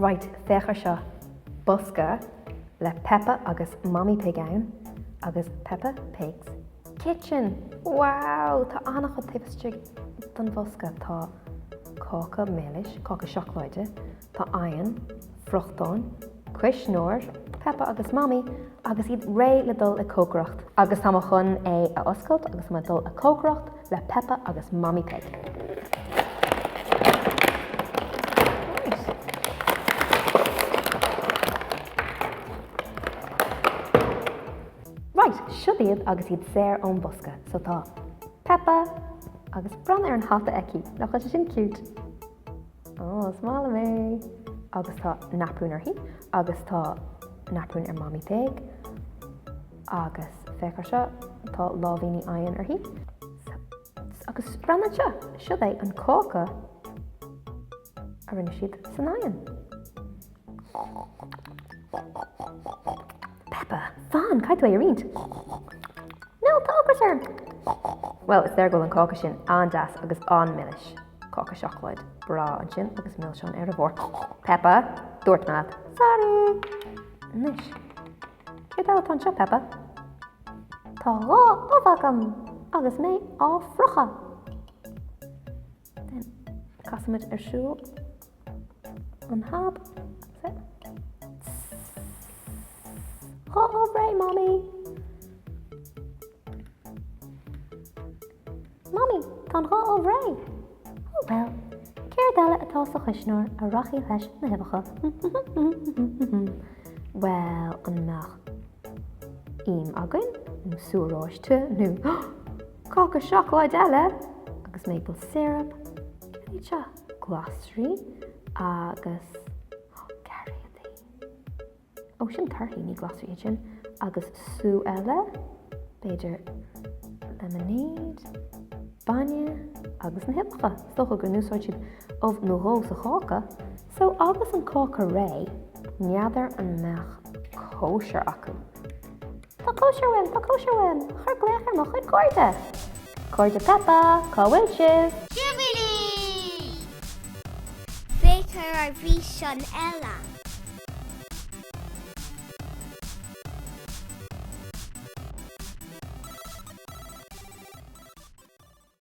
Right, fechar seo busca le Peppa agus Mommy Pig ann agus Peppa Pig's Kitchen. Wow, tá annach go tipiste don busca tá cóca mélis, cóca siocláide, tá aon, fruchtán, cuisnóir, Peppa agus Mommy, agus iad ré le dul a cócrocht. Agus tá chun é a oscailt agus má dul a cócrocht le Peppa agus Mommy Pig. Right, siúd agus iad séir ón busca, so tá Peppa agus bran ar an hata eici, nach chuid sin cute. Oh, smála mé. Agus tá napún ar hí, agus tá napún ar Mommy Pig, agus fechar seo tá lámhíní aon ar hí. Agus bran seo, siúd é an cóca a rinne siad san aon. Peppa, fan, caiit é a riint. No, tógras ar. Well, is there go an cóca sin an das agus an millish. Cóca sioclaid, bra an sin agus mil seán ar a bhór. Peppa, dúirt na. Sorry. Nis. Cé dá atá seo, Peppa? Tá rá óbhagam agus mé á frocha. Den casamid ar siúl an hab. Rá óbré, Mommy. Mommy, tá rá óbré. Oh well, céir dála atá sa chuisnúir a rachaí leis na hibacha. Well, an nach im againn, nó súráiste, nó cóca siocláid eile, agus maple syrup, céirte glossery, agus cariadí. Ó, sin tarthaí ní glossery sin, agus sú eile, beidir lemonade, baine, agus an hibacha. Stocha gur núsáid siad ó nó ró sa cóca. So agus an cóca ré, neadar an meach kosher acu. Tá kosher win, chuir gléachar mo chuid cóirde. Cóirde Peppa, cáhfuil sibh. TIÚIBÍNÍ! Féicear ar bhí sin eile.